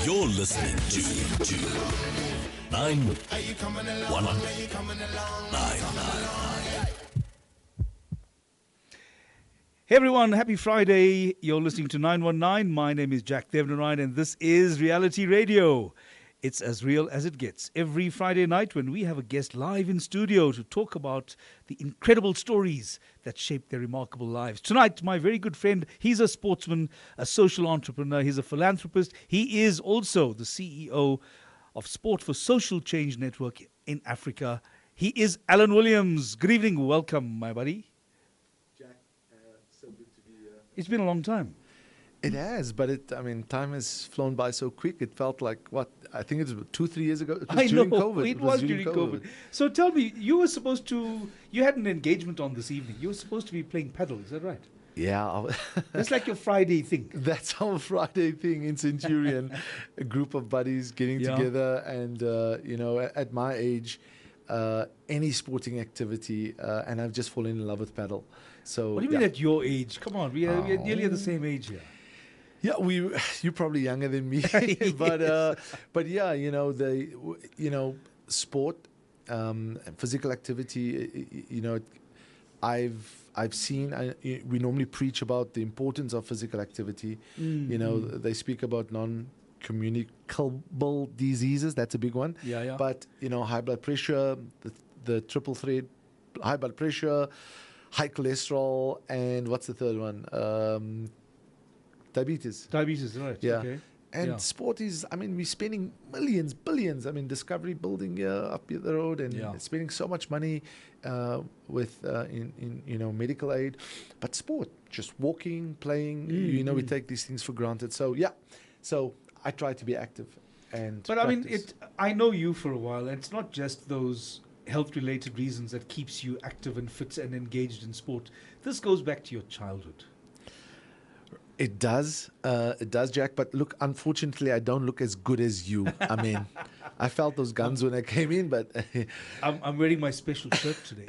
You're listening to 919. Hey everyone, happy Friday. You're listening to 919. My name is Jack Devnarain and this is Reality Radio. It's as real as it gets. Every Friday night when we have a guest live in studio to talk about the incredible stories that shape their remarkable lives. Tonight, my very good friend, he's a sportsman, a social entrepreneur, he's a philanthropist. He is also the CEO of Sport for Social Change Network in Africa. He is Allan Williams. Good evening. Welcome, my buddy. Jack, so good to be here. It's been a long time. It has, but time has flown by so quick. It felt like, I think it was 2-3 years ago. It was during COVID. It was during COVID. So tell me, you had an engagement on this evening. You were supposed to be playing paddle, is that right? Yeah. That's like your Friday thing. That's our Friday thing in Centurion. A group of buddies getting together and, at my age, any sporting activity, and I've just fallen in love with paddle. So, what do you mean at your age? Come on, we are nearly at the same age here. Yeah, you're probably younger than me, Yes. but yeah, sport, physical activity. I've seen. We normally preach about the importance of physical activity. Mm-hmm. They speak about non-communicable diseases. That's a big one. Yeah. But high blood pressure, the triple threat, high blood pressure, high cholesterol, and what's the third one? Diabetes. Diabetes, right. Yeah. Okay. And sport is, we're spending millions, billions. Discovery building here up the road and spending so much money with medical aid. But sport, just walking, playing, we take these things for granted. So, so I try to be active and But practice. I know you for a while, and it's not just those health-related reasons that keeps you active and fit and engaged in sport. This goes back to your childhood. It does, Jack. But look, unfortunately, I don't look as good as you. I felt those guns when I came in, but I'm wearing my special shirt today.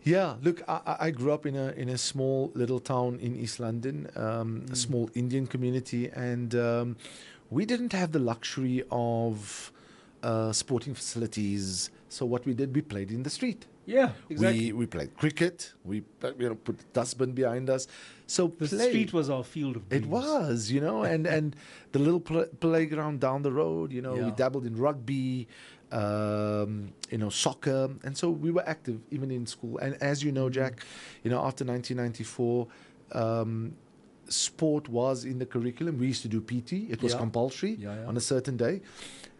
yeah. Look, I grew up in a small little town in East London, a small Indian community, and we didn't have the luxury of sporting facilities. So what we did, we played in the street. Yeah, exactly. We played cricket. We put the dustbin behind us. So The street was our field of dreams. It was, and the little playground down the road. We dabbled in rugby, soccer, and so we were active even in school. And as you know, Jack, after 1994. Sport was in the curriculum. We used to do PT. It was compulsory on a certain day,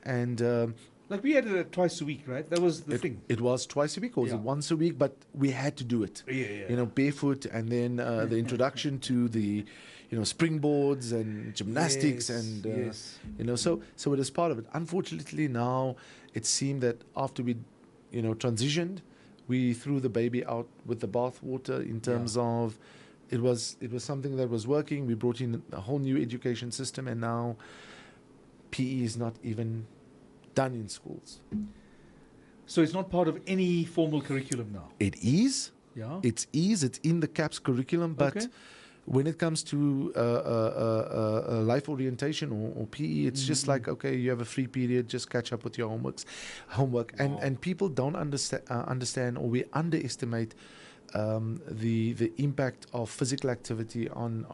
and like we had it twice a week, right? That was the thing. It was twice a week, or was it once a week? But we had to do it. Barefoot, and then the introduction to the, springboards and gymnastics, and so it is part of it. Unfortunately, now it seemed that after we, transitioned, we threw the baby out with the bathwater in terms of. It was something that was working. We brought in a whole new education system, and now PE is not even done in schools. So it's not part of any formal curriculum now? It is. Yeah. It's in the CAPS curriculum, but when it comes to life orientation or PE, it's just like, okay, you have a free period, just catch up with your homework. And people don't understand, or we underestimate the impact of physical activity on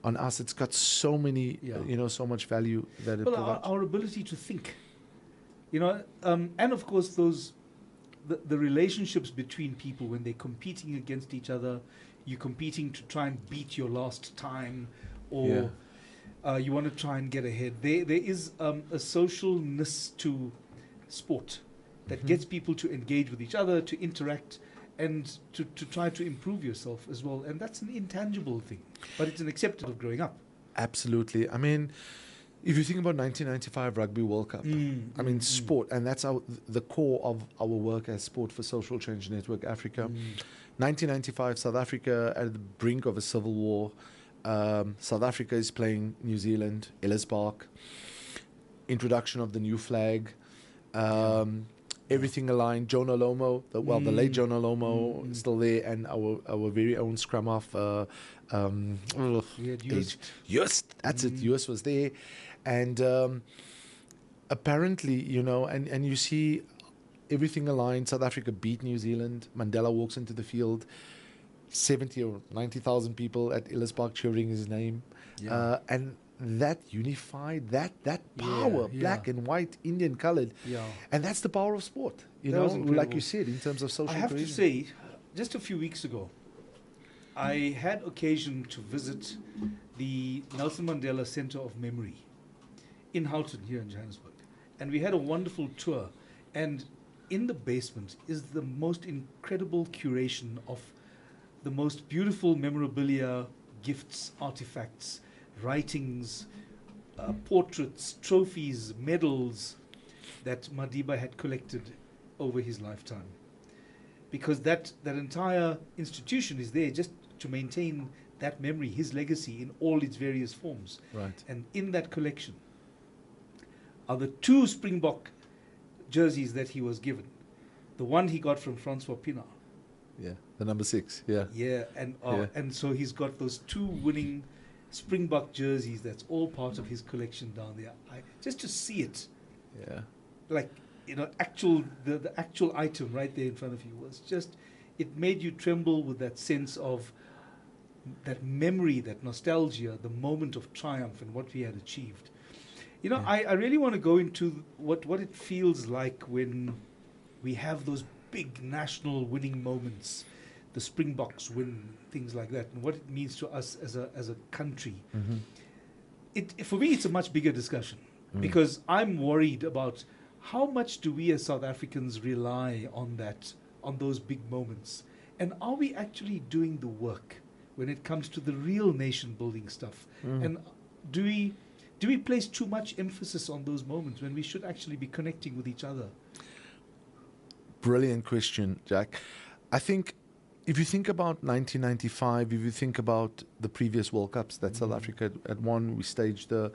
us. It's got so many, so much value that it provides. Our ability to think, and of course the relationships between people when they're competing against each other, you're competing to try and beat your last time, or you want to try and get ahead. There is a socialness to sport that gets people to engage with each other, to interact, and to try to improve yourself as well. And that's an intangible thing, but it's an acceptance of growing up. Absolutely. If you think about 1995 Rugby World Cup, sport, and that's the core of our work as Sport for Social Change Network Africa. 1995, South Africa at the brink of a civil war. South Africa is playing New Zealand, Ellis Park. Introduction of the new flag. everything aligned. Jonah Lomo, the late Jonah Lomo, is still there, and our very own scrum half. Just that's it. US was there, and apparently, and you see everything aligned. South Africa beat New Zealand. Mandela walks into the field. 70 or 90,000 people at Ellis Park cheering his name, and that unified, that power, black and white, Indian colored, and that's the power of sport. Like you said, in terms of social cohesion. I have to say, just a few weeks ago, I had occasion to visit the Nelson Mandela Center of Memory in Houghton here in Johannesburg, and we had a wonderful tour. And in the basement is the most incredible curation of the most beautiful memorabilia, gifts, artifacts, writings, portraits, trophies, medals that Madiba had collected over his lifetime. Because that entire institution is there just to maintain that memory, his legacy in all its various forms. Right. And in that collection are the 2 Springbok jerseys that he was given. The one he got from Francois Pienaar. Yeah, the number 6. Yeah. Yeah, and so he's got those 2 winning Springbok jerseys. That's all part of his collection down there. Just to see it, like the actual item right there in front of you was just, it made you tremble with that sense of that memory, that nostalgia, the moment of triumph and what we had achieved. I really want to go into what it feels like when we have those big national winning moments, the Springboks win, things like that, and what it means to us as a country. For me, it's a much bigger discussion because I'm worried about how much do we as South Africans rely on those big moments, and are we actually doing the work when it comes to the real nation building stuff? And do we place too much emphasis on those moments when we should actually be connecting with each other? Brilliant question, Jack. I think if you think about 1995, if you think about the previous World Cups that South Africa had won, we staged the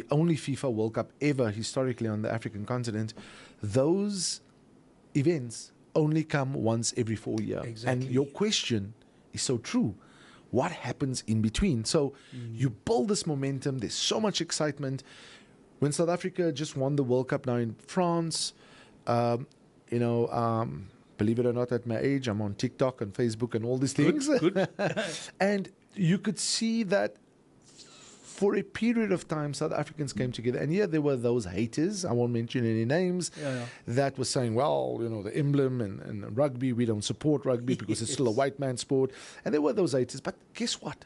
only FIFA World Cup ever historically on the African continent. Those events only come once every 4 years. Exactly. And your question is so true. What happens in between? So you build this momentum. There's so much excitement. When South Africa just won the World Cup now in France, believe it or not, at my age, I'm on TikTok and Facebook and all these things. Good. And you could see that for a period of time, South Africans came together. And there were those haters, I won't mention any names, that were saying, well, the emblem and rugby, we don't support rugby because it's still a white man's sport. And there were those haters. But guess what?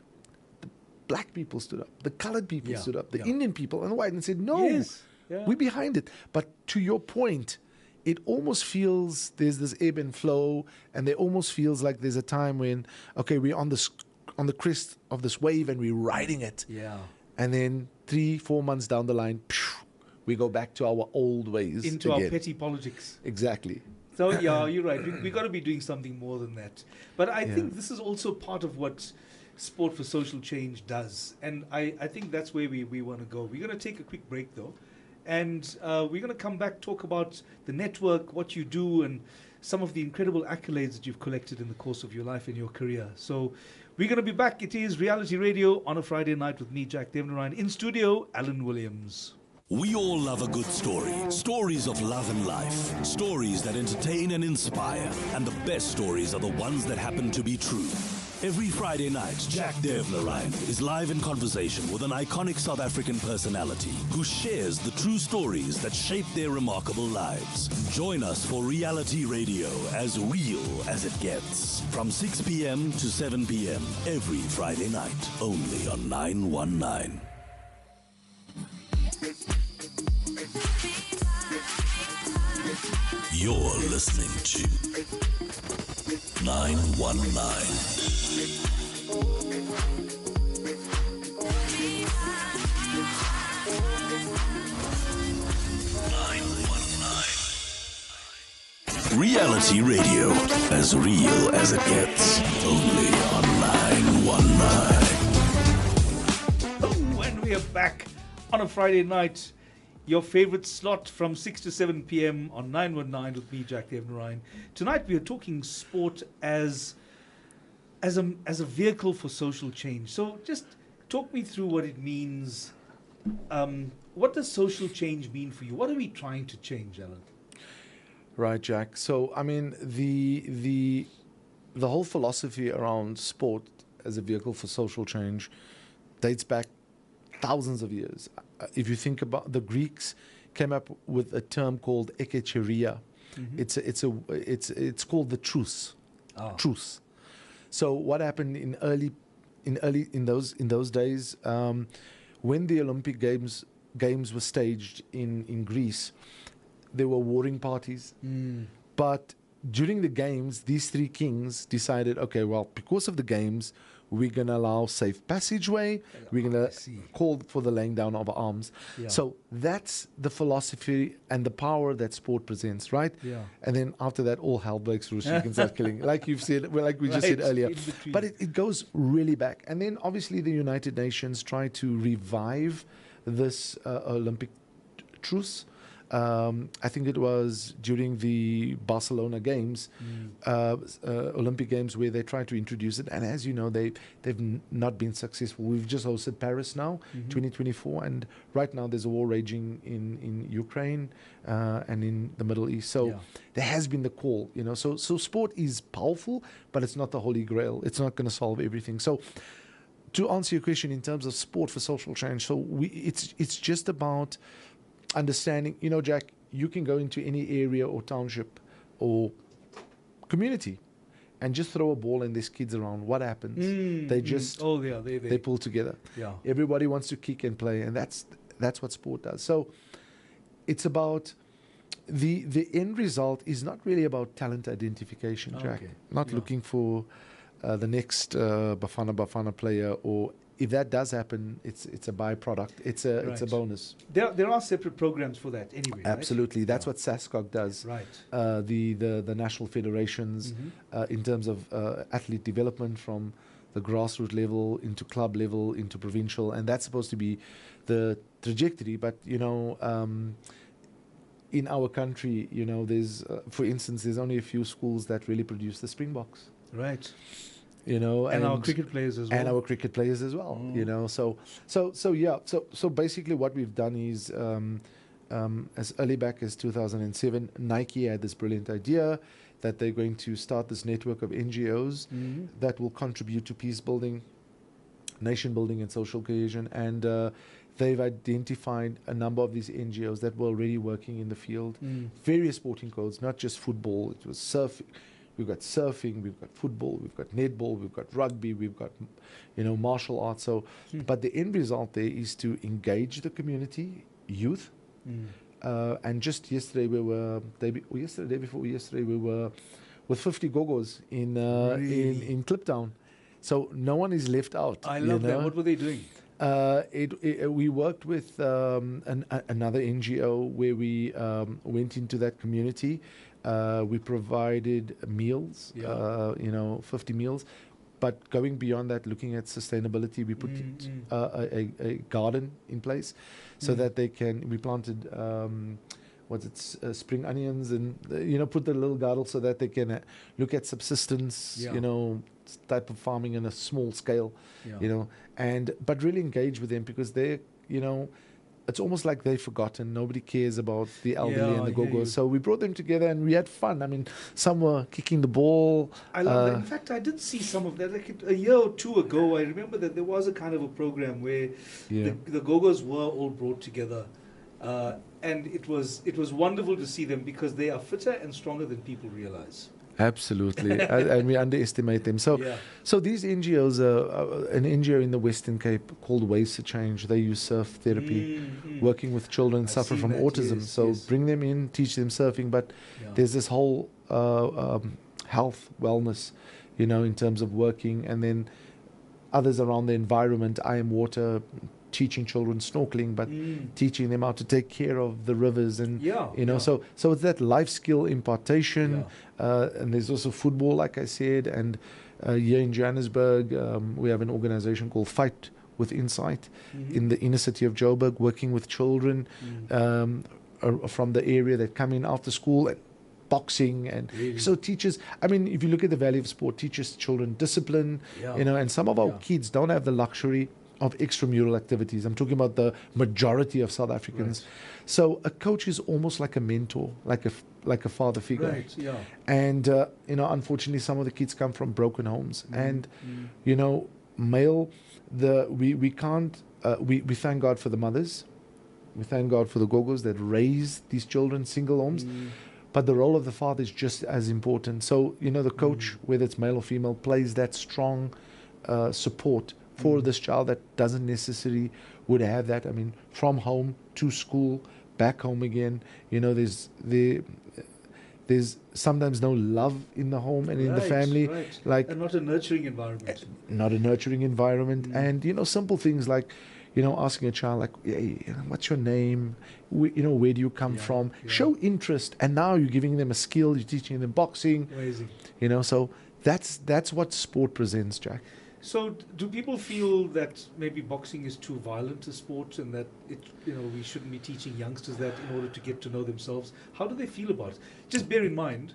The black people stood up. The colored people stood up. The Indian people and the white and said, no, we're behind it. But to your point, it almost feels there's this ebb and flow, and there almost feels like there's a time when, okay, we're on the crest of this wave and we're riding it. Yeah. And then 3-4 months down the line, we go back to our old ways. Into again. our petty politics. Exactly. So, you're right. We got to be doing something more than that. But I think this is also part of what Sport for Social Change does. And I think that's where we want to go. We're going to take a quick break, though. And we're going to come back, talk about the network, what you do, and some of the incredible accolades that you've collected in the course of your life and your career. So we're going to be back. It is Reality Radio on a Friday night with me, Jack Devnarain. In studio, Allan Williams. We all love a good story. Stories of love and life. Stories that entertain and inspire. And the best stories are the ones that happen to be true. Every Friday night, Jack Devnarain is live in conversation with an iconic South African personality who shares the true stories that shape their remarkable lives. Join us for Reality Radio, as real as it gets. From 6 p.m. to 7 p.m. every Friday night, only on 919. You're listening to 919. Reality Radio, as real as it gets, only on 919. When we are back on a Friday night, your favorite slot from 6 to 7 p.m. on 919 with me, Jack Devnarain. Tonight we are talking sport as a vehicle for social change. So just talk me through what it means. What does social change mean for you? What are we trying to change, Allan? Right, Jack. So, I mean, the whole philosophy around sport as a vehicle for social change dates back thousands of years. If you think about the Greeks, came up with a term called ekecheria. Mm-hmm. It's called the truce. Oh. Truce. So what happened in those days, when the Olympic games were staged in Greece, there were warring parties. But during the games, these three kings decided, okay, well, because of the games, we're going to allow safe passageway. We're going to call for the laying down of arms. Yeah. So that's the philosophy and the power that sport presents, right? Yeah. And then after that, all hell breaks loose. You can start killing, like you've said, well, like we just said earlier. But it goes really back. And then obviously the United Nations tried to revive this Olympic truce. I think it was during the Barcelona Games, Olympic Games, where they tried to introduce it. And as you know, they've not been successful. We've just hosted Paris now, 2024, and right now there's a war raging in Ukraine and in the Middle East. So there has been the call, you know. So sport is powerful, but it's not the holy grail. It's not going to solve everything. So to answer your question in terms of sport for social change, so it's just about understanding, you know, Jack, you can go into any area or township or community and just throw a ball and there's kids around. What happens? They just they pull together. Yeah. Everybody wants to kick and play, and that's what sport does. So it's about the end result is not really about talent identification, Jack. Not looking for the next Bafana player, or if that does happen, it's a byproduct. It's a bonus. There are separate programs for that anyway. Absolutely, right? that's what SASCOG does. Right. The national federations in terms of athlete development from the grassroots level into club level into provincial, and that's supposed to be the trajectory. But you know, in our country, you know, there's for instance, there's only a few schools that really produce the Springboks. Right. You know, and our cricket players as well. And our cricket players as well. You know, so basically, what we've done is, as early back as 2007, Nike had this brilliant idea that they're going to start this network of NGOs that will contribute to peace building, nation building, and social cohesion. And they've identified a number of these NGOs that were already working in the field, various sporting codes, not just football. It was surfing. We've got surfing, we've got football, we've got netball, we've got rugby, we've got, you know, martial arts. So, but the end result there is to engage the community, youth. And just yesterday we were, day before yesterday we were with 50 gogos in Kliptown. So no one is left out. I love that. What were they doing? We worked with another NGO where we went into that community. We provided meals, 50 meals. But going beyond that, looking at sustainability, we put a garden in place so that they can, we planted, spring onions and, put the little garden so that they can look at subsistence, type of farming on a small scale, but really engage with them because they're, it's almost like they've forgotten. Nobody cares about the elderly and the go-go's. So we brought them together and we had fun. I mean, some were kicking the ball. I love that. In fact, I did see some of that. Like a year or two ago, I remember that there was a kind of a program where the go-go's were all brought together. And it was wonderful to see them because they are fitter and stronger than people realize. Absolutely, and we underestimate them. So these NGOs, an NGO in the Western Cape called Ways to Change, they use surf therapy, working with children suffer from autism. Bring them in, teach them surfing, but there's this whole health, wellness, in terms of working, and then others around the environment. I Am Water, teaching children snorkeling, but teaching them how to take care of the rivers and so it's that life skill impartation, and there's also football, like I said, and here in Johannesburg we have an organization called Fight with insight in the inner city of Joburg, working with children from the area that come in after school, and boxing. And so teachers, I mean, if you look at the value of sport, teaches children discipline, and some of our kids don't have the luxury of extramural activities. I'm talking about the majority of South Africans. Right. So a coach is almost like a mentor, like a father figure. Right, yeah. And, unfortunately, some of the kids come from broken homes. And, we can't, we thank God for the mothers. We thank God for the gogos that raise these children, single homes. But the role of the father is just as important. So, the coach, whether it's male or female, plays that strong support for this child that doesn't necessarily would have that. I mean, from home to school, back home again. There's sometimes no love in the home and in the family, like, and not a nurturing environment. Not a nurturing environment, and simple things like, asking a child like, hey, what's your name? Where do you come from? Show interest, and now you're giving them a skill. You're teaching them boxing. Amazing. So that's what sport presents, Jack. So do people feel that maybe boxing is too violent a sport, and that we shouldn't be teaching youngsters that in order to get to know themselves? How do they feel about it? Just bear in mind,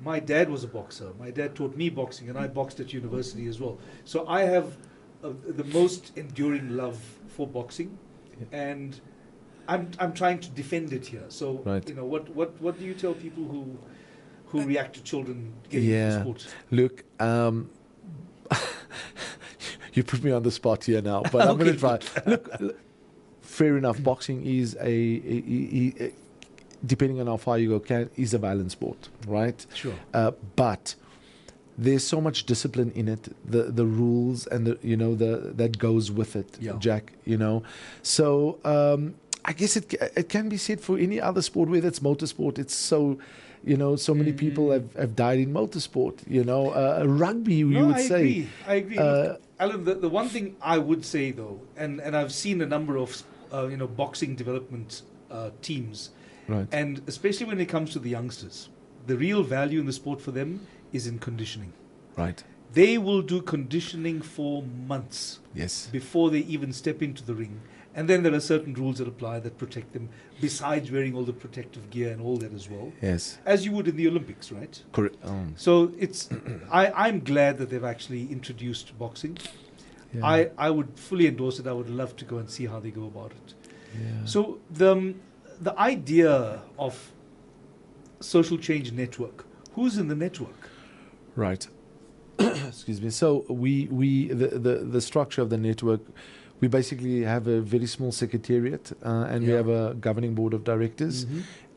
my dad was a boxer. My dad taught me boxing, and I boxed at university as well. So I have the most enduring love for boxing, and I'm trying to defend it here. So what do you tell people who react to children getting into sport? Look, you put me on the spot here now, but I'm going to try. Look, fair enough. Boxing is a depending on how far you go, is a violent sport, right? Sure. But there's so much discipline in it, the rules and that goes with it, Jack. So I guess it can be said for any other sport, whether it's motorsport. It's so. So many people have died in motorsport. Rugby, you would say. I agree. Look, Allan, the one thing I would say though, and I've seen a number of boxing development teams, right. And especially when it comes to the youngsters, the real value in the sport for them is in conditioning. Right. They will do conditioning for months. Yes. Before they even step into the ring. And then there are certain rules that apply that protect them, besides wearing all the protective gear and all that as well. Yes. As you would in the Olympics, right? Correct. So it's, I'm glad that they've actually introduced boxing. Yeah. I would fully endorse it. I would love to go and see how they go about it. Yeah. So the idea of social change network, who's in the network? Right. Excuse me. So the structure of the network, we basically have a very small secretariat, and we have a governing board of directors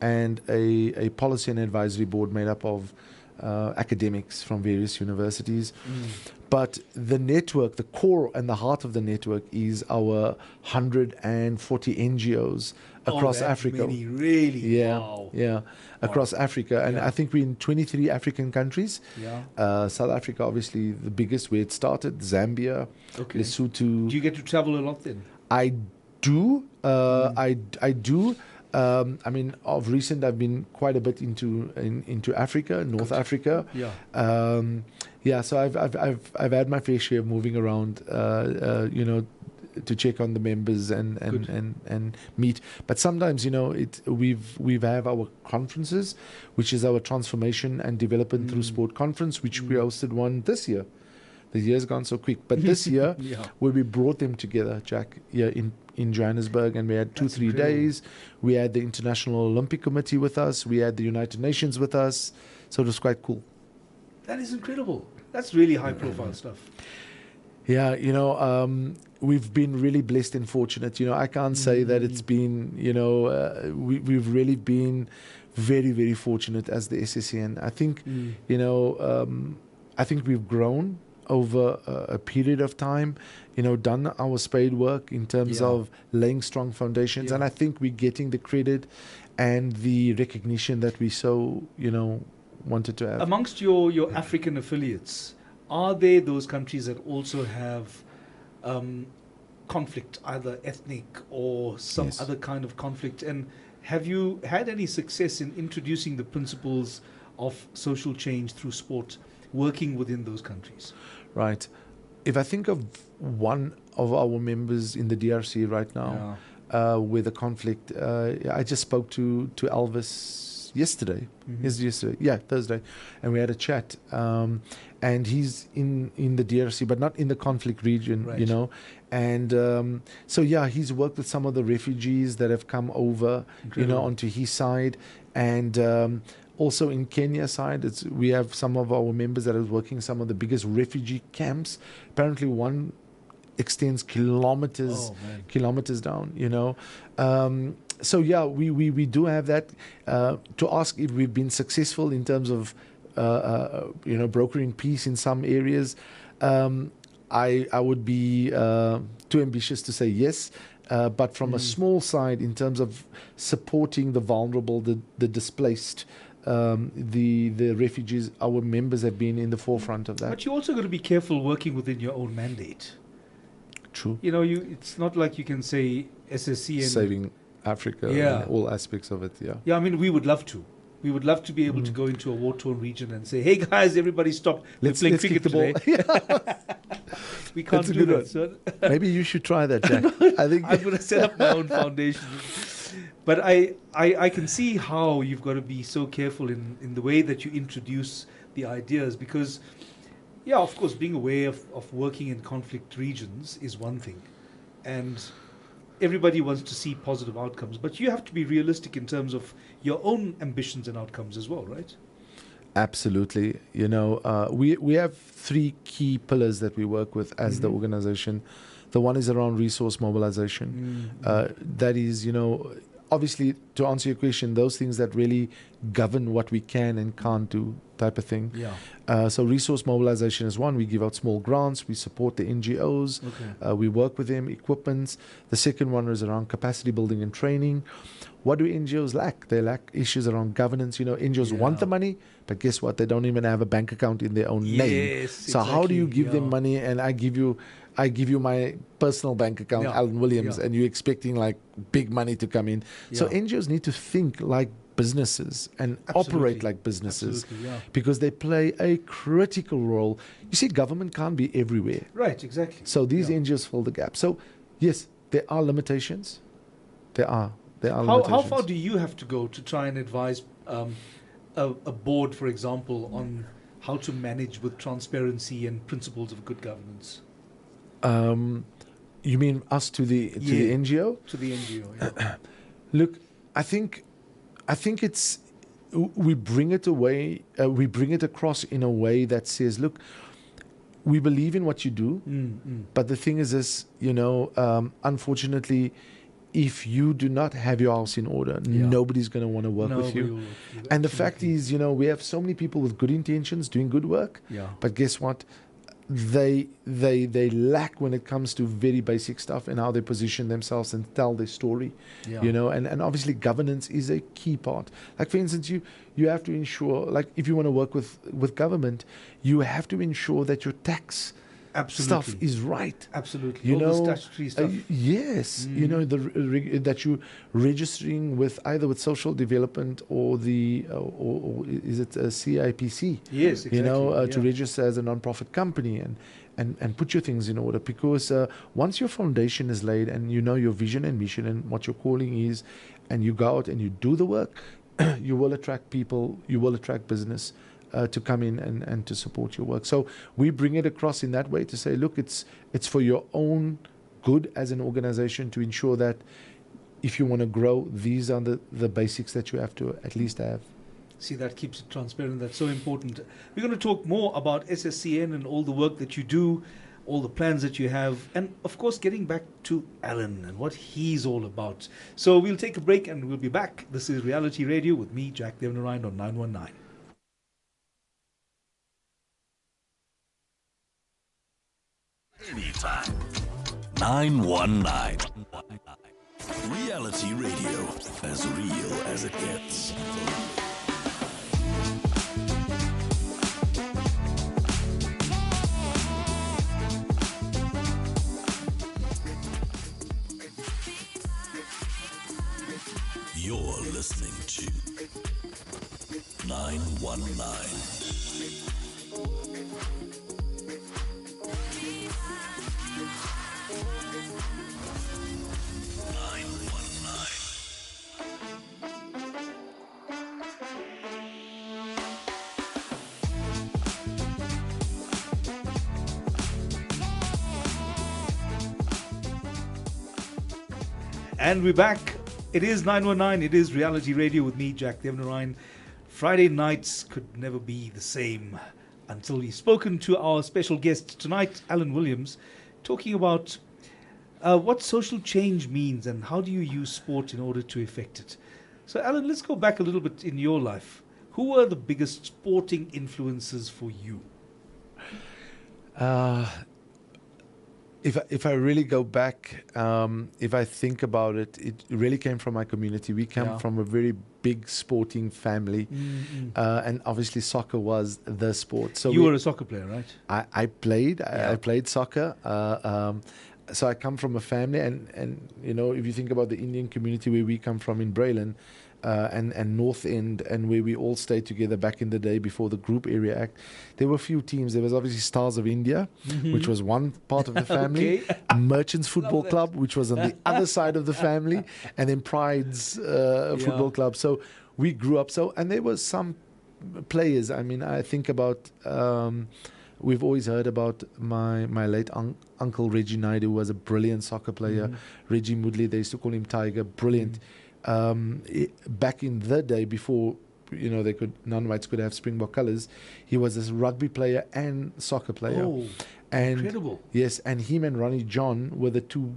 and a policy and advisory board made up of academics from various universities. But the network, the core and the heart of the network is our 140 NGOs across Africa. Many, really? Yeah, wow. Yeah, across Africa. And I think we're in 23 African countries. Yeah. South Africa, obviously, the biggest where it started, Zambia, Lesotho. Do you get to travel a lot then? I do. I do. I mean, of recent, I've been quite a bit into Africa, North Africa. Yeah. So I've had my fair share of moving around, to check on the members and meet. But sometimes, we've have our conferences, which is our transformation and development through sport conference, which we hosted one this year. The year's gone so quick, but this year where we brought them together, Jack, in Johannesburg, and we had 2-3 days. We had the International Olympic Committee with us. We had the United Nations with us. So it was quite cool. That is incredible. That's really high-profile stuff. Yeah, we've been really blessed and fortunate. I can't say that it's been, we've really been very, very fortunate as the SSCN. I think, I think we've grown over a period of time, done our spade work in terms of laying strong foundations. And I think we're getting the credit and the recognition that we so, wanted to have. Amongst your African affiliates, are there those countries that also have conflict, either ethnic or some other kind of conflict? And have you had any success in introducing the principles of social change through sport, working within those countries? Right. if I think of one of our members in the DRC right now, with the conflict, I just spoke to Elvis yesterday. Yesterday, yeah, Thursday, and we had a chat. And he's in the DRC, but not in the conflict region, Right. you know. And so yeah, he's worked with some of the refugees that have come over, you know, onto his side, and also in Kenya side, we have some of our members that are working some of the biggest refugee camps. Apparently, one extends kilometers down, you know. So yeah, we do have that. To ask if we've been successful in terms of you know, brokering peace in some areas, I would be too ambitious to say yes. But from a small side, in terms of supporting the vulnerable, the displaced, the refugees, our members have been in the forefront of that. But you also got to be careful working within your own mandate. True. You know, it's not like you can say SSC and Saving Africa in all aspects of it, yeah. Yeah, I mean, we would love to. We would love to be able to go into a war-torn region and say, hey guys, everybody stop. Let's playing kick cricket the ball. today. We can't That's a do good that, one. sir. Maybe you should try that, Jack. I think I'm going to set up my own foundation. But I can see how you've got to be so careful in the way that you introduce the ideas, because, yeah, of course, being aware of working in conflict regions is one thing. And everybody wants to see positive outcomes, but you have to be realistic in terms of your own ambitions and outcomes as well, right? absolutely. You know, we have three key pillars that we work with as the organization. The one is around resource mobilization. That is, you know, obviously, to answer your question, those things that really govern what we can and can't do, type of thing. Yeah. So resource mobilization is one. We give out small grants. We support the NGOs. Okay. We work with them, equipments. The second one is around capacity building and training. What do NGOs lack? They lack issues around governance. You know, NGOs want the money, but guess what? They don't even have a bank account in their own name. So how do you give them money? And I give you my personal bank account, Allan Williams, and you're expecting like big money to come in. So NGOs need to think like businesses and operate like businesses, because they play a critical role. You see, government can't be everywhere. Right, exactly. So these NGOs fill the gap. So yes, there are limitations. There are limitations. How far do you have to go to try and advise a board, for example, on how to manage with transparency and principles of good governance? You mean us to the NGO? To the NGO, yeah. Look, I think it's we bring it across in a way that says, look, we believe in what you do, but the thing is this, you know, unfortunately, if you do not have your house in order, nobody's going to want to work with you. And the fact is, you know, we have so many people with good intentions doing good work, but guess what? They lack when it comes to very basic stuff and how they position themselves and tell their story, you know, and obviously governance is a key part. Like, for instance, you have to ensure, like, if you want to work with government, you have to ensure that your tax stuff is right. Absolutely. You all know, the statutory stuff. Yes. You know, that you're registering with either with social development or the or is it a CIPC? Yes, exactly. You know, to register as a non-profit company and put your things in order, because once your foundation is laid and you know your vision and mission and what your calling is, and you go out and you do the work, you will attract people, you will attract business to come in and to support your work. So we bring it across in that way to say, look, it's for your own good as an organization to ensure that if you want to grow, these are the basics that you have to at least have. See, that keeps it transparent. That's so important. We're going to talk more about SSCN and all the work that you do, all the plans that you have, and of course getting back to Allan and what he's all about. So we'll take a break and we'll be back. This is Reality Radio with me, Jack Devnarain, on 919. Anytime. 919. Reality Radio, as real as it gets. You're listening to 919. And we're back. It is 919. It is Reality Radio with me, Jack Devnarain. Friday nights could never be the same until we've spoken to our special guest tonight, Allan Williams, talking about what social change means and how do you use sport in order to effect it. So, Allan, let's go back a little bit in your life. Who were the biggest sporting influences for you? If I really go back, if I think about it, it really came from my community. We come from a very big sporting family, and obviously soccer was the sport. So you were a soccer player, right? I played. I played soccer. So I come from a family, and you know, if you think about the Indian community where we come from in Braylen, and North End, and where we all stayed together back in the day before the Group Area Act, there were a few teams. There was obviously Stars of India, which was one part of the family, Merchants Football Club, which was on the other side of the family, and then Pride's Football Club. So we grew up. And there were some players. I mean, I think about. We've always heard about my late uncle Reggie Naidu, who was a brilliant soccer player. Reggie Moodley, they used to call him Tiger, brilliant. Back in the day, before non-whites could have Springbok colours, he was a rugby player and soccer player. Oh, and incredible! Yes, and him and Ronnie John were the two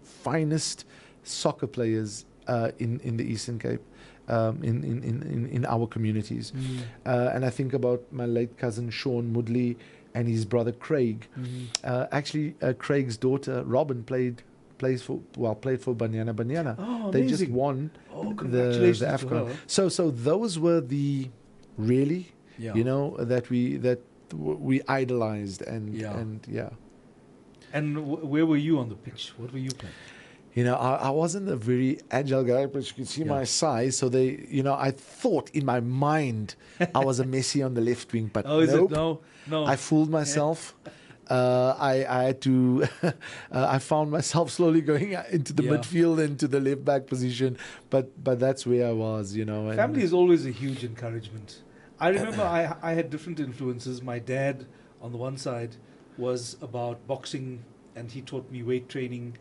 finest soccer players in the Eastern Cape. In our communities. And I think about my late cousin Sean Moodley and his brother Craig. Actually, Craig's daughter Robin played for Banyana. Oh, they amazing. just won congratulations the to AFCON. her. So those were the really that we idolized and. And where were you on the pitch? What were you playing? You know, I wasn't a very agile guy, but you can see my size. So I thought in my mind I was a Messi on the left wing, but nope. No. I fooled myself. I had to. I found myself slowly going into the midfield and to the left back position, but that's where I was. And family is always a huge encouragement. I remember I had different influences. My dad, on the one side, was about boxing, and he taught me weight training.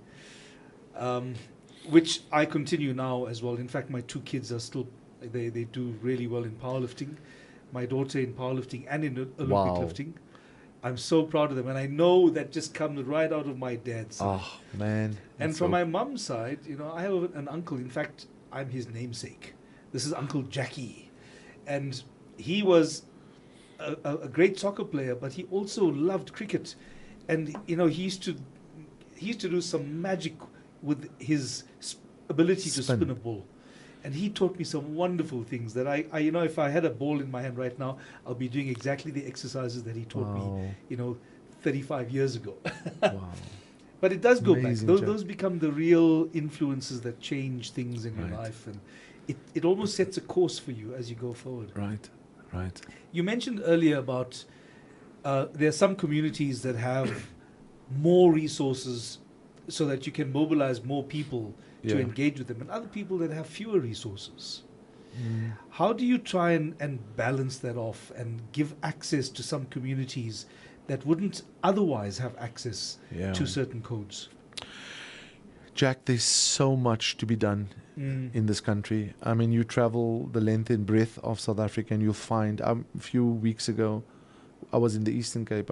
Which I continue now as well. In fact, my two kids are still, they do really well in powerlifting. My daughter in powerlifting and in Olympic lifting. I'm so proud of them. And I know that just comes right out of my dad's side. Oh, man. And from my mum's side, I have an uncle. In fact, I'm his namesake. This is Uncle Jackie. And he was a great soccer player, but he also loved cricket. And, he used to do some magic with his ability to spin a ball. And he taught me some wonderful things that I if I had a ball in my hand right now, I'll be doing exactly the exercises that he taught me, 35 years ago. Wow. But it does go Amazing, back. Those become the real influences that change things in your life. And it almost sets a course for you as you go forward. Right. You mentioned earlier about there are some communities that have more resources so that you can mobilize more people to engage with them, and other people that have fewer resources. How do you try and balance that off and give access to some communities that wouldn't otherwise have access to certain codes? Jack, there's so much to be done in this country. I mean, you travel the length and breadth of South Africa and you'll find, a few weeks ago, I was in the Eastern Cape,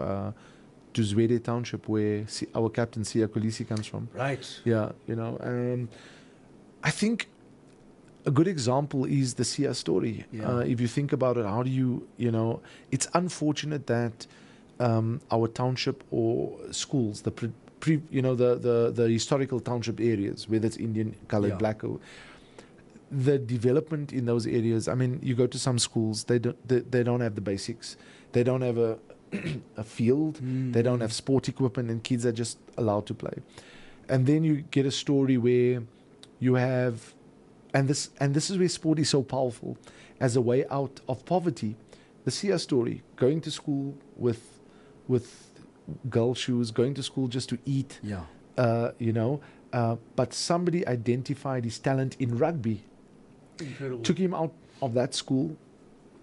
to Zwede Township, where our captain Siya Kolisi comes from. Right. Yeah, I think a good example is the Siya story. If you think about it, how do you, it's unfortunate that our township or schools, the historical township areas, whether it's Indian, colored, black, the development in those areas. I mean, you go to some schools, they don't have the basics. They don't have a field. They don't have sport equipment, and kids are just allowed to play. And then you get a story where you have, and this is where sport is so powerful as a way out of poverty. The Siya story, going to school with girl shoes, going to school just to eat. But somebody identified his talent in rugby. Incredible. Took him out of that school,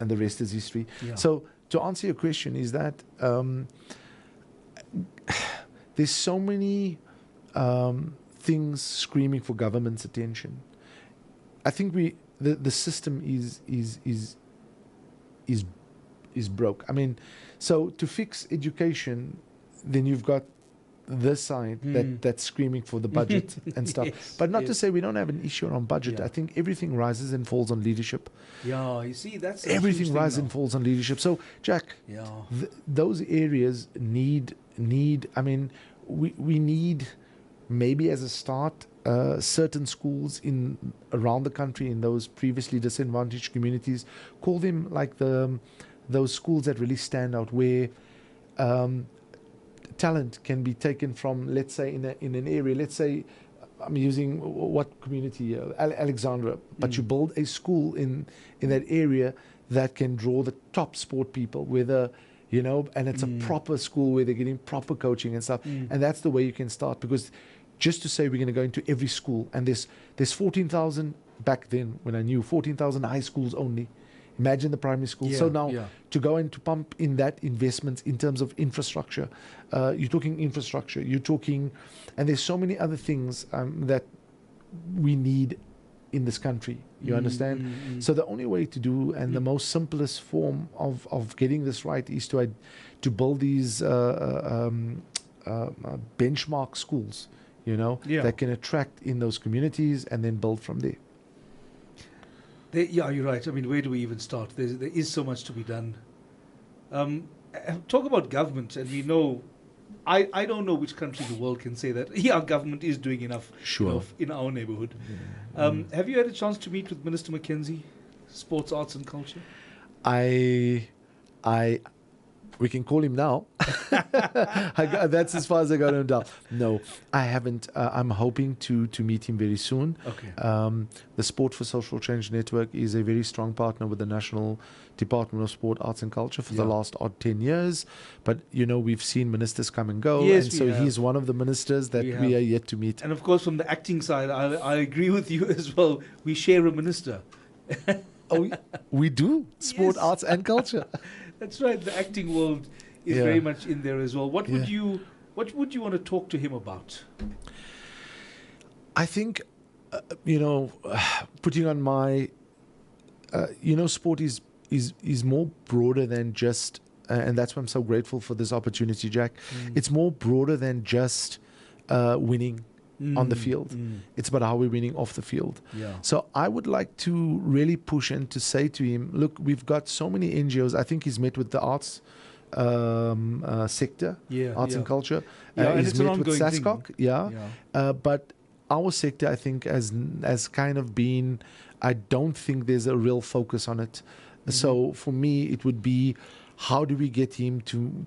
and the rest is history. So to answer your question is that there's so many things screaming for government's attention. I think the system is broke. I mean, so to fix education, then you've got this side that's screaming for the budget and stuff. Yes, but not to yes. say we don't have an issue on budget. Yeah. I think everything rises and falls on leadership. Yeah, you see, that's a Everything huge thing rises now. and falls on leadership. So, Jack, Yeah. those areas need. I mean, we need maybe as a start certain schools in around the country in those previously disadvantaged communities. Call them like those schools that really stand out where. Talent can be taken from, let's say, in an area. Let's say, I'm using what community, Alexandra, but you build a school in that area that can draw the top sport people, whether and it's a proper school where they're getting proper coaching and stuff, and that's the way you can start. Because just to say we're going to go into every school, and there's 14,000 back then when I knew 14,000 high schools only. Imagine the primary school. Yeah, So now yeah. to go and to pump in that investments in terms of infrastructure, you're talking infrastructure, and there's so many other things that we need in this country. You understand? So the only way to do, and the most simplest form of getting this right, is to build these benchmark schools, Yeah. that can attract in those communities and then build from there. Yeah, you're right. I mean, where do we even start? There is so much to be done. Talk about government, and we know, I don't know which country in the world can say that, our government is doing enough Sure. in our neighborhood. Have you had a chance to meet with Minister Mackenzie, Sports, Arts and Culture? We can call him now. That's as far as I got him down. No, I haven't. I'm hoping to meet him very soon. Okay. The Sport for Social Change Network is a very strong partner with the National Department of Sport, Arts and Culture for the last 10 years. But, we've seen ministers come and go. Yes, and we so have. he's one of the ministers that we are yet to meet. And of course, from the acting side, I agree with you as well. We share a minister. Oh, we do. Sport, Yes. Arts and Culture. That's right. The acting world is Yeah. very much in there as well. What would Yeah. you want to talk to him about? I think, putting on my, sport is more broader than just, and that's why I'm so grateful for this opportunity, Jack. It's more broader than just winning on the field. It's about how we're winning off the field. Yeah. So I would like to really push and to say to him, look, we've got so many NGOs. I think he's met with the arts sector, arts and culture. Yeah, and he's it's an met with ongoing thing. SASCOC, but our sector, I think, has kind of been, I don't think there's a real focus on it. So for me, it would be, how do we get him to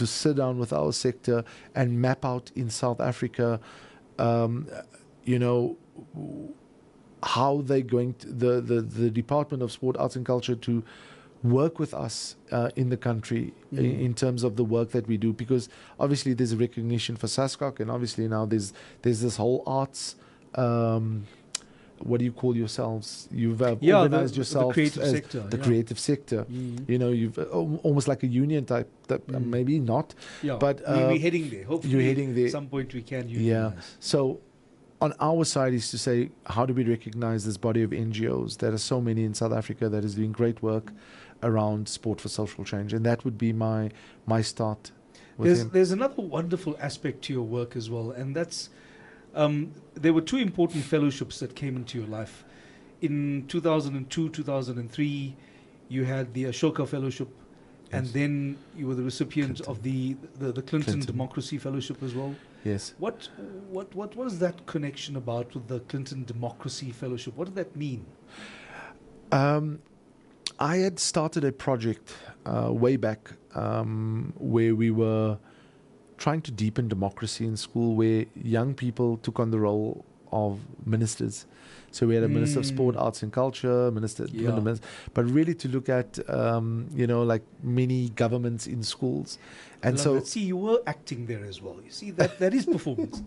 sit down with our sector and map out in South Africa, how they're going to, the Department of Sport, Arts and Culture to work with us in the country in terms of the work that we do, because obviously there's a recognition for SASCOC, and obviously now there's this whole arts, what do you call yourselves? You've organized yourself the creative as sector. the creative sector. You've almost like a union type, maybe not. Yeah, but we're heading there. Hopefully, you're heading there. At some point we can Yeah. unionize. So on our side is to say, how do we recognize this body of NGOs? There are so many in South Africa that is doing great work around sport for social change, and that would be my start with him. There's another wonderful aspect to your work as well, and that's there were two important fellowships that came into your life. In 2002, 2003, you had the Ashoka Fellowship, and then you were the recipient of the Clinton Democracy Fellowship as well. Yes. What was that connection about with the Clinton Democracy Fellowship? What did that mean? I had started a project way back where we were trying to deepen democracy in school, where young people took on the role of ministers. So we had a Minister of Sport, Arts and Culture, but really to look at, like many governments in schools. And so, see, you were acting there as well. You see, that is performance.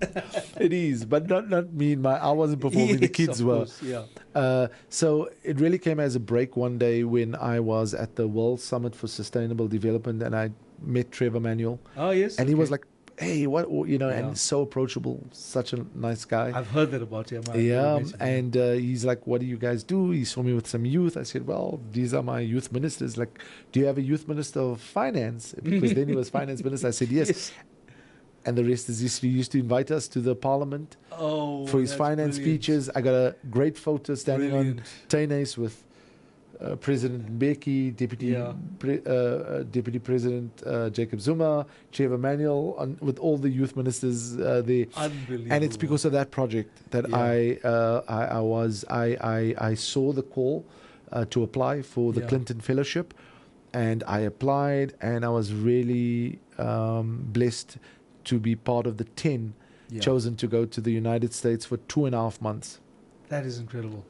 it is, but not me. I wasn't performing. The kids were. Course, yeah. So it really came as a break one day when I was at the World Summit for Sustainable Development, and I met Trevor Manuel. Oh yes. And he was like, hey, what, and so approachable, such a nice guy. I've heard that about him. And he's like, what do you guys do? He saw me with some youth. I said, well, these are my youth ministers. Like, do you have a youth minister of finance? Because then he was finance minister. I said, yes. And the rest is history. He used to invite us to the parliament for his finance speeches. I got a great photo standing on Tainais with President Mbeki, Deputy President Jacob Zuma, Chair Emmanuel, with all the youth ministers there. Unbelievable. And it's because of that project that I saw the call to apply for the Clinton Fellowship, and I applied, and I was really blessed to be part of the 10 chosen to go to the United States for 2.5 months. That is incredible.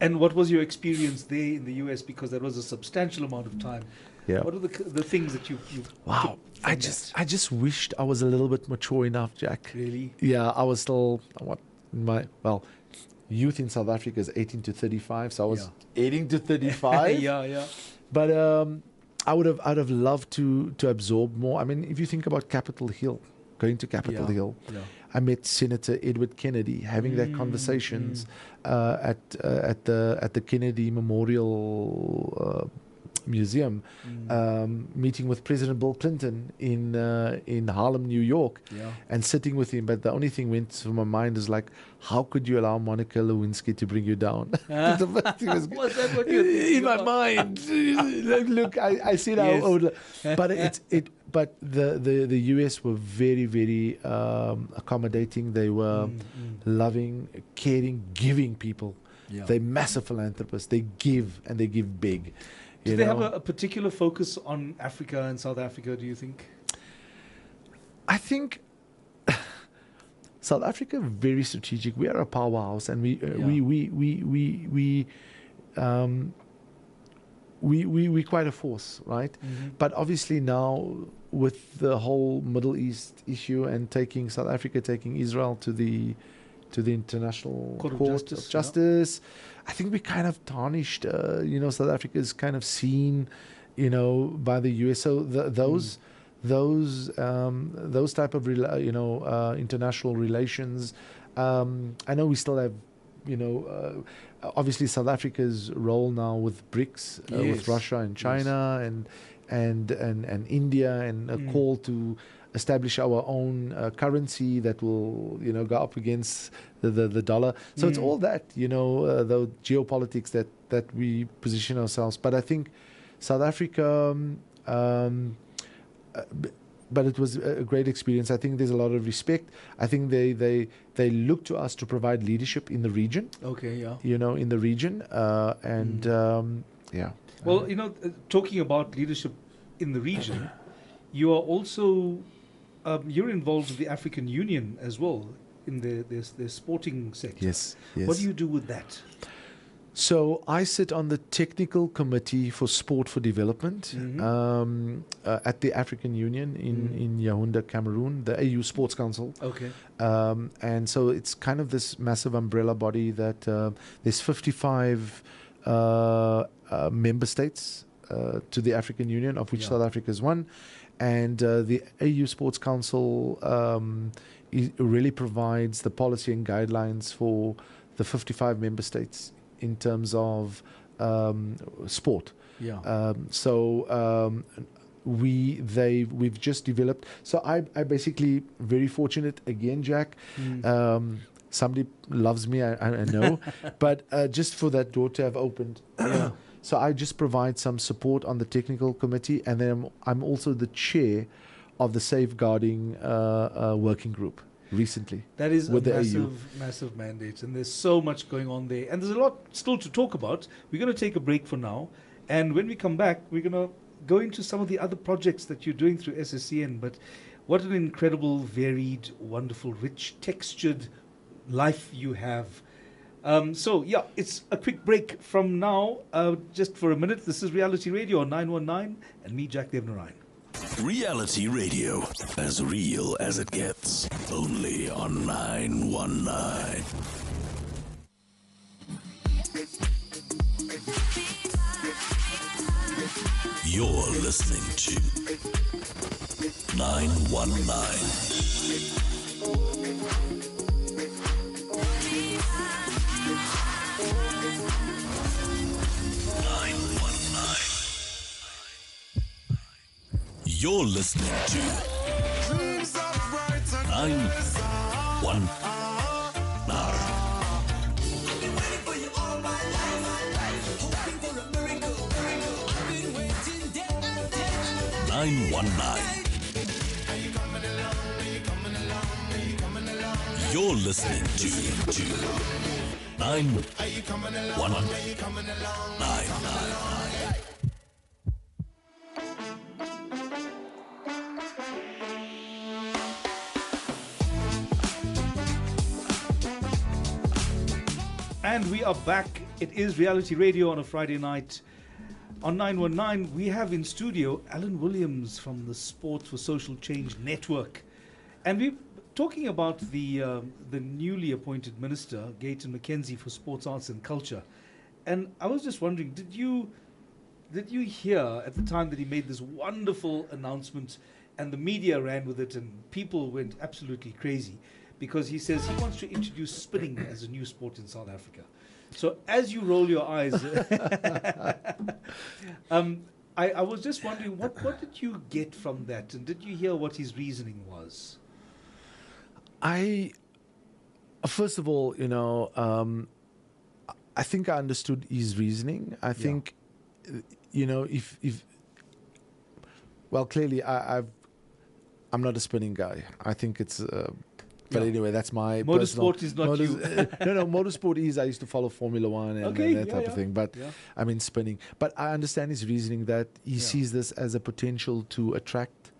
And what was your experience there in the US? Because that was a substantial amount of time. Yeah. What are the things that you Wow. I just wished I was a little bit mature enough, Jack. Really? Yeah, I was still youth in South Africa is 18 to 35, so I was 18 to 35. Yeah. But I'd have loved to absorb more. I mean, if you think about Capitol Hill, going to Capitol Hill, I met Senator Edward Kennedy, having that conversations at the Kennedy Memorial Museum, meeting with President Bill Clinton in Harlem, New York, and sitting with him. But the only thing went through my mind is like, how could you allow Monica Lewinsky to bring you down? Was that what you were thinking in my mind? Look, I see how old, but But the US were very, very accommodating. They were loving, caring, giving people. Yeah. They're massive philanthropists. They give, and they give big. Do they have a particular focus on Africa and South Africa, do you think? I think South Africa very strategic. We are a powerhouse, and we're quite a force, right? But obviously now, with the whole Middle East issue and taking Israel to the International Court of Justice, I think we kind of tarnished. South Africa is kind of seen, by the US. So those type of international relations. I know we still have, obviously South Africa's role now with BRICS, with Russia and China and India, and a call to establish our own currency that will go up against the dollar. So it's all that, the geopolitics that we position ourselves. But I think South Africa, but it was a great experience. I think there's a lot of respect. I think they look to us to provide leadership in the region. Okay, yeah. In the region, yeah. Well, talking about leadership in the region, you are also you're involved with the African Union as well in the sporting sector. Yes. What do you do with that? So I sit on the technical committee for sport for development at the African Union in Yaoundé, Cameroon, the AU Sports Council. Okay. And so it's kind of this massive umbrella body that there's 55 member states to the African Union, of which South Africa is one. And the AU Sports Council really provides the policy and guidelines for the 55 member states in terms of sport. Yeah. We've just developed. So I basically very fortunate again, Jack. Somebody loves me, I know, but just for that door to have opened. So I just provide some support on the technical committee, and then I'm also the chair of the safeguarding working group recently. That is a massive mandate, and there's so much going on there. And there's a lot still to talk about. We're going to take a break for now, and when we come back, we're going to go into some of the other projects that you're doing through SSCN. But what an incredible, varied, wonderful, rich, textured life you have. It's a quick break from now, just for a minute. This is Reality Radio on 919, and me, Jack Devnarain. Reality Radio, as real as it gets, only on 919. You're listening to You're listening to 919. 919. You're listening to 919. And we are back. It is Reality Radio on a Friday night. On 919, we have in studio Allan Williams from the Sports for Social Change Network. And we're talking about the newly appointed Minister, Gayton McKenzie, for Sports, Arts and Culture. And I was just wondering, did you hear at the time that he made this wonderful announcement and the media ran with it and people went absolutely crazy because he says he wants to introduce spinning as a new sport in South Africa. So as you roll your eyes, I was just wondering, what did you get from that? And did you hear what his reasoning was? First of all, I think I understood his reasoning. I think, well, clearly I'm not a spinning guy. I think it's... But anyway, that's my motorsport is not you. No, motorsport is. I used to follow Formula One and that type of thing. But I mean spinning. But I understand his reasoning that he sees this as a potential to attract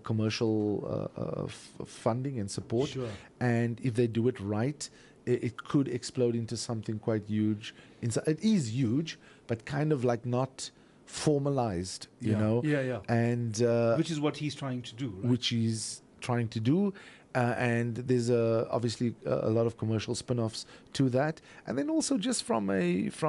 commercial funding and support. Sure. And if they do it right, it could explode into something quite huge. It is huge, but kind of like not formalized, you know. Yeah. And which is what he's trying to do. Right? Which he's trying to do. And there's obviously a lot of commercial spin-offs to that, and then also just from a if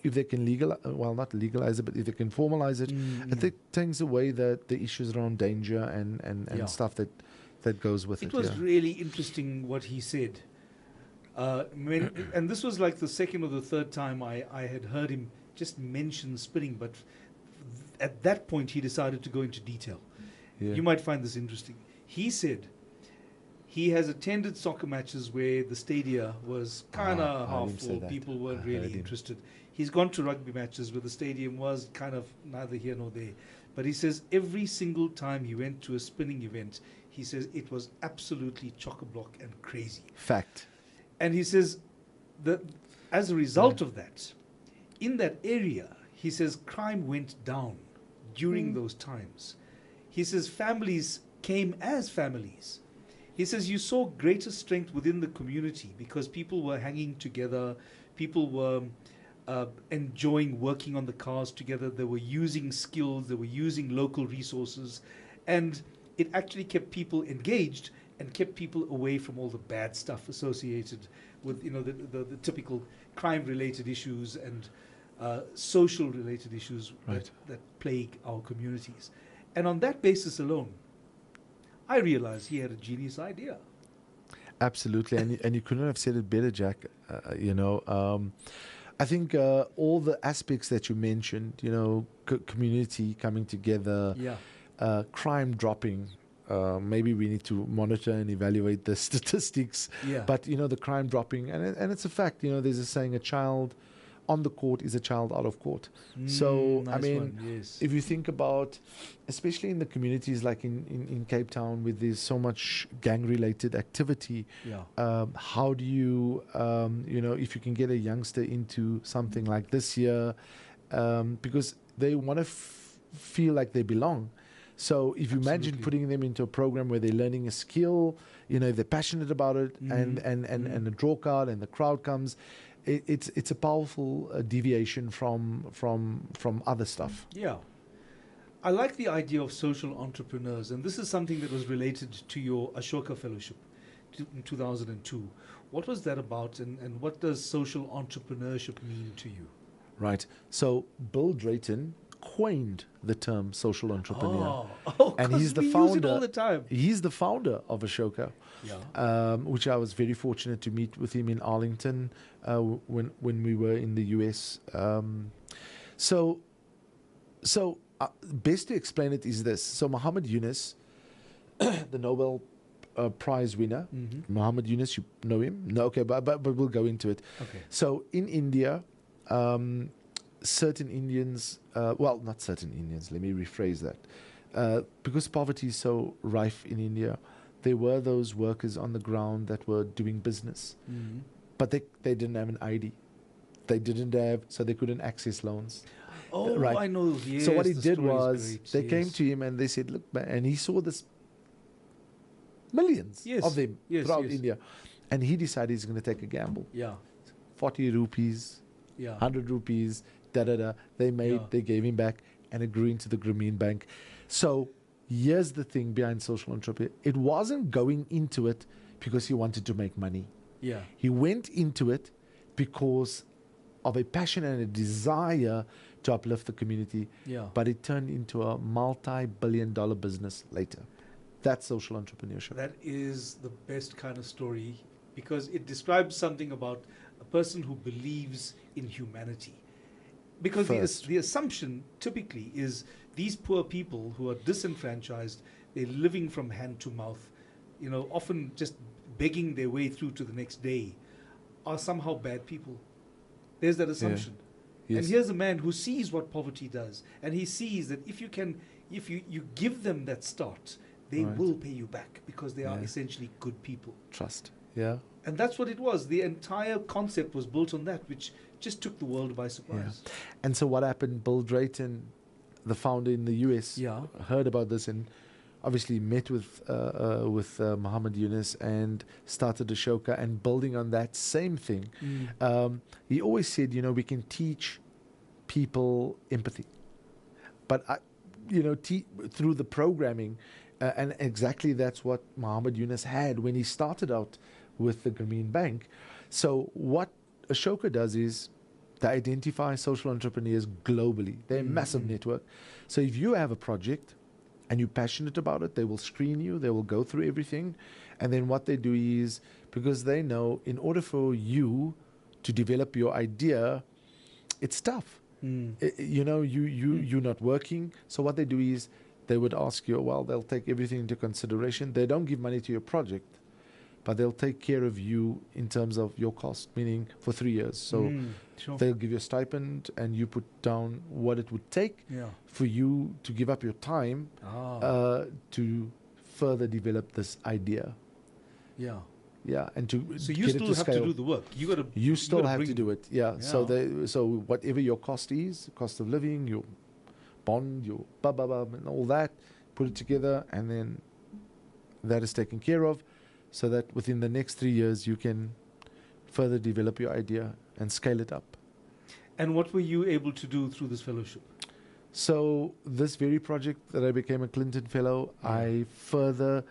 they can not legalize it, but if they can formalize it, I think takes away the issues around danger and stuff that goes with it. It was really interesting what he said, and this was like the second or the third time I had heard him just mention spinning, but at that point he decided to go into detail. You might find this interesting. He said he has attended soccer matches where the stadia was kind of half full. People weren't really interested. He's gone to rugby matches where the stadium was kind of neither here nor there. But he says every single time he went to a spinning event, he says it was absolutely chock-a-block and crazy. Fact. And he says that as a result of that, in that area, he says crime went down during those times. He says families came as families. He says you saw greater strength within the community because people were hanging together, people were enjoying working on the cars together, they were using skills, they were using local resources, and it actually kept people engaged and kept people away from all the bad stuff associated with the typical crime-related issues and social-related issues that plague our communities. And on that basis alone, I realized he had a genius idea. Absolutely, and you couldn't have said it better, Jack. I think all the aspects that you mentioned, community coming together, crime dropping. Maybe we need to monitor and evaluate the statistics. But the crime dropping, and it's a fact. There's a saying: a child on the court is a child out of court. So, nice I mean, if you think about, especially in the communities like in Cape Town, with there's so much gang-related activity, how do you, if you can get a youngster into something like this here, because they want to feel like they belong. So if you imagine putting them into a program where they're learning a skill, they're passionate about it, and the draw card and the crowd comes, it's a powerful deviation from other stuff. Yeah. I like the idea of social entrepreneurs, and this is something that was related to your Ashoka Fellowship in 2002. What was that about, and what does social entrepreneurship mean to you? Right. So Bill Drayton coined the term social entrepreneur. And he's the founder. Use it all the time. He's the founder of Ashoka, which I was very fortunate to meet with him in Arlington when we were in the US. So best to explain it is this. So Muhammad Yunus, the Nobel Prize winner, Muhammad Yunus, you know him? No, okay, but we'll go into it. Okay. So in India, certain Indians, well, not certain Indians, let me rephrase that. Because poverty is so rife in India, there were those workers on the ground that were doing business, but they didn't have an ID. They didn't have, so they couldn't access loans. Oh, right. I know. Yes, so what he did was, they came to him and they said, look, man, and he saw this millions of them throughout India. And he decided he's going to take a gamble. 40 rupees, 100 rupees, They gave him back, and it grew into the Grameen Bank. So here's the thing behind social entrepreneur. It wasn't going into it because he wanted to make money. He went into it because of a passion and a desire to uplift the community. But it turned into a multi-billion-dollar business later. That's social entrepreneurship. That is the best kind of story, because it describes something about a person who believes in humanity. Because the assumption typically is these poor people who are disenfranchised, they're living from hand to mouth, often just begging their way through to the next day, are somehow bad people. There's that assumption. And here's a man who sees what poverty does, and he sees that if you give them that start, they will pay you back, because they are essentially good people. Trust. And that's what it was. The entire concept was built on that, which just took the world by surprise. And so what happened, Bill Drayton, the founder in the US, heard about this and obviously met with Muhammad Yunus and started Ashoka, and building on that same thing. He always said, we can teach people empathy. But, through the programming, and exactly that's what Muhammad Yunus had when he started out with the Grameen Bank. So what Ashoka does is they identify social entrepreneurs globally. They're a massive network. So if you have a project and you're passionate about it, they will screen you, they will go through everything. And then what they do is, because they know in order for you to develop your idea, it's tough. You're not working. So what they do is they would ask you, they'll take everything into consideration. They don't give money to your project, but they'll take care of you in terms of your cost, meaning for 3 years. So they'll give you a stipend, and you put down what it would take for you to give up your time to further develop this idea. And so you still have to do the work. You still have to do it. So whatever your cost is, cost of living, your bond, your and all that, put it together, and then that is taken care of, so that within the next 3 years you can further develop your idea and scale it up. And what were you able to do through this fellowship? So this very project that I became a Clinton Fellow, I further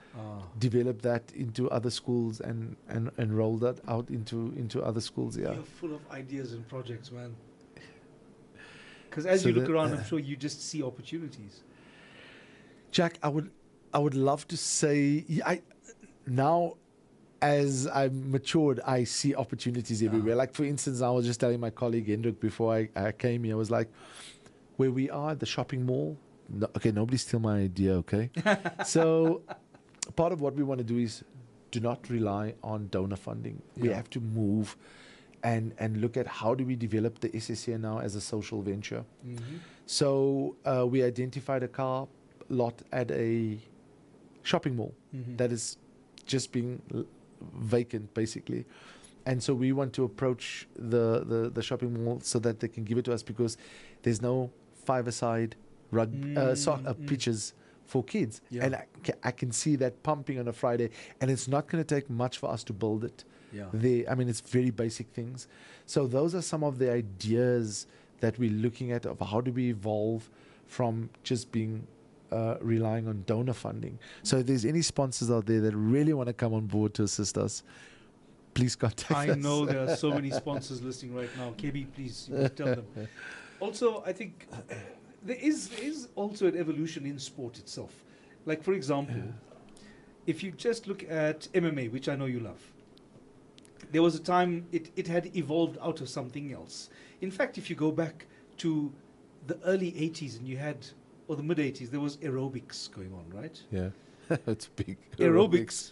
developed that into other schools and rolled that out into other schools. You're full of ideas and projects, man. Because as you look around, I'm sure you just see opportunities. Jack, I would love to say, now as I've matured, I see opportunities everywhere. Like, for instance, I was just telling my colleague Hendrik before I came here, I was like, where we are, the shopping mall, nobody steal my idea, okay? So part of what we want to do is do not rely on donor funding. We have to move and look at how do we develop the SSA now as a social venture. So we identified a car lot at a shopping mall that is just being vacant, basically. And so we want to approach the shopping mall so that they can give it to us, because there's no five-a-side pitches for kids. And I can see that pumping on a Friday, and it's not going to take much for us to build it. It's very basic things. So those are some of the ideas that we're looking at of how do we evolve from just being relying on donor funding. So if there's any sponsors out there that really want to come on board to assist us, please contact us. I know there are so many sponsors listening right now. KB, please, you must tell them. Also, I think there is also an evolution in sport itself. Like, for example, if you just look at MMA, which I know you love, there was a time it had evolved out of something else. In fact, if you go back to the early 80s and you had, or the mid 80s, there was aerobics going on, right? Yeah, it's big. Aerobics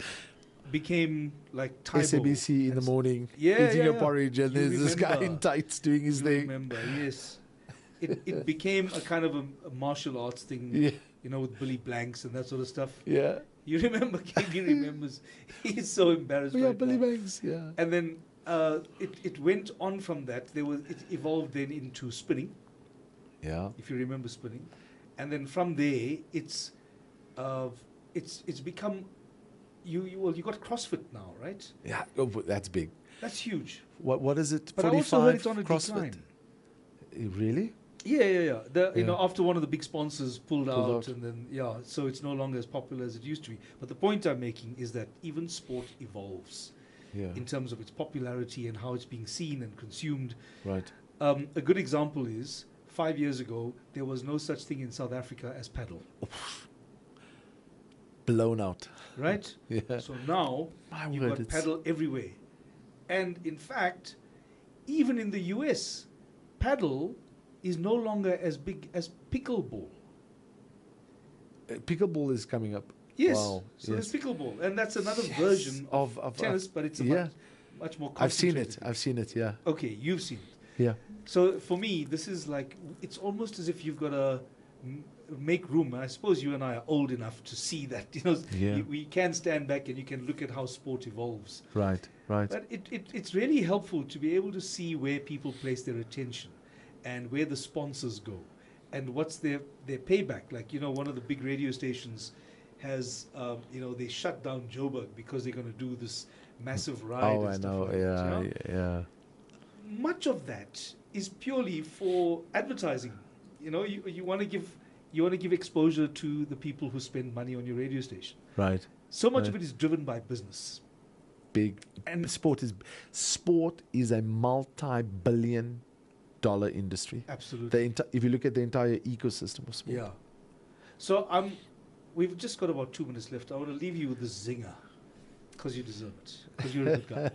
became like Taibo SABC in the morning, Yeah, eating yeah, your yeah. porridge, and You there's this guy remember. in tights doing his You thing. remember, yes. It became a kind of a martial arts thing, Yeah, you know, with Billy Blanks and that sort of stuff. yeah. You remember, KB remembers. He's so embarrassed Oh, yeah, right Billy now. Banks, yeah. And then it went on from that. It evolved then into spinning, Yeah. if you remember spinning. And then from there, it's become, you got CrossFit now, right? Yeah, oh, but that's big. That's huge. What is it? But I 45 also heard it's on a CrossFit? decline. Really? Yeah. You Yeah. know, after one of the big sponsors pulled Pulled out, out. and then so it's no longer as popular as it used to be. But the point I'm making is that even sport evolves Yeah. in terms of its popularity and how it's being seen and consumed. Right. A good example is 5 years ago there was no such thing in South Africa as paddle, Blown out. right? Yeah. So now My you've word, got it's- paddle everywhere, and in fact, even in the US, paddle is no longer as big as pickleball. Pickleball is coming up. Yes. Wow. So yes. there's pickleball, and that's another version of tennis, but it's a yeah. much more. I've seen it. concentrated. I've seen it. Yeah. Okay, you've seen it. Yeah. So for me, this is like, it's almost as if you've got to make room. And I suppose you and I are old enough to see that. You know, Yeah. we can stand back and you can look at how sport evolves. Right. Right. But it's really helpful to be able to see where people place their attention and where the sponsors go and what's their payback. Like, you know, one of the big radio stations has, they shut down Joburg because they're going to do this massive ride. Oh, and I stuff know. like that, Yeah. you know? Yeah. Much of that is purely for advertising. You know, you want to give exposure to the people who spend money on your radio station. Right. So much Right. of it is driven by business. Big. And Sport is a multi-billion-dollar industry. absolutely. If you look at the entire ecosystem of sport. Yeah. So we've just got about 2 minutes left. I want to leave you with this zinger because you deserve it. Because you're a good guy.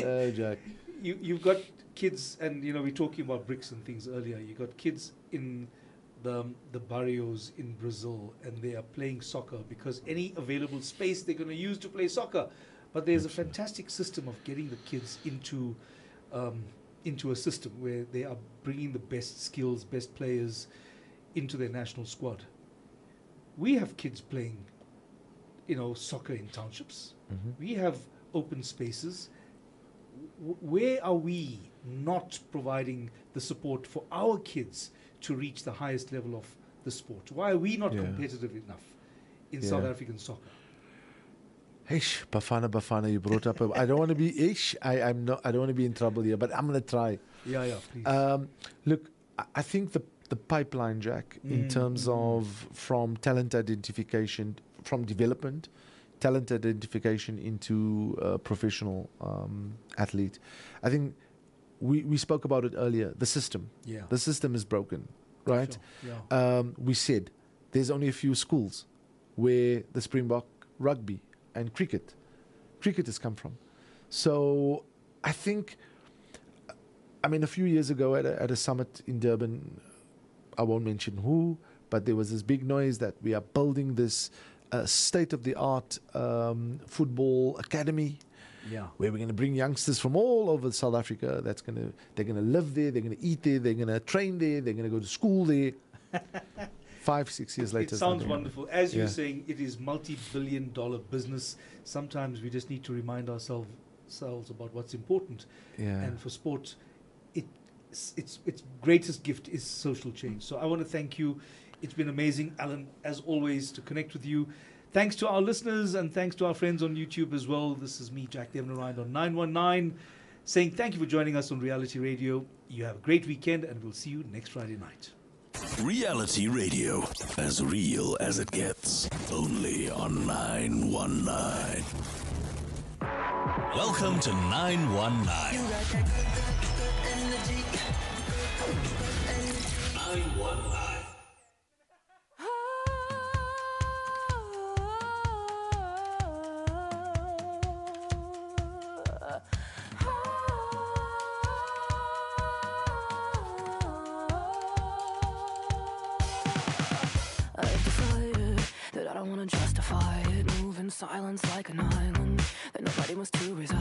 Oh, Jack. You've got kids, and you know we're talking about bricks and things earlier. You got kids in the barrios in Brazil, and they are playing soccer because any available space they're going to use to play soccer. But there's a fantastic system of getting the kids into a system where they are bringing the best skills, best players into their national squad. We have kids playing, you know, soccer in townships. Mhm. We have open spaces. Where are we not providing the support for our kids to reach the highest level of the sport? Why are we not Yeah. competitive enough in Yeah. South African soccer? Ish, Bafana, you brought up. I don't want to be ish. I don't want to be in trouble here, but I'm going to try. Yeah, please. Look, I think the pipeline, Jack, in terms of from talent identification, from development, talent identification into professional athlete. I think we spoke about it earlier. The system. Yeah. The system is broken, right? Sure, yeah. We said there's only a few schools where the Springbok rugby and cricket has come from. So I think, a few years ago at a summit in Durban, I won't mention who, but there was this big noise that we are building this state-of-the-art football academy Yeah. where we're going to bring youngsters from all over South Africa. They're going to live there, they're going to eat there, they're going to train there, they're going to go to school there. 5-6 years later. It sounds something. wonderful. As Yeah. you're saying, it is multi-billion-dollar business. Sometimes we just need to remind ourselves about what's important. Yeah. And for sport, its greatest gift is social change. So I want to thank you. It's been amazing, Alan, as always, to connect with you. Thanks to our listeners and thanks to our friends on YouTube as well. This is me, Jack Devnarain, on 919, saying thank you for joining us on Reality Radio. You have a great weekend, and we'll see you next Friday night. Reality Radio, as real as it gets, only on 919. Welcome to 919. 919. I've decided that I don't wanna justify it. Move in silence like an island, that nobody wants to reside.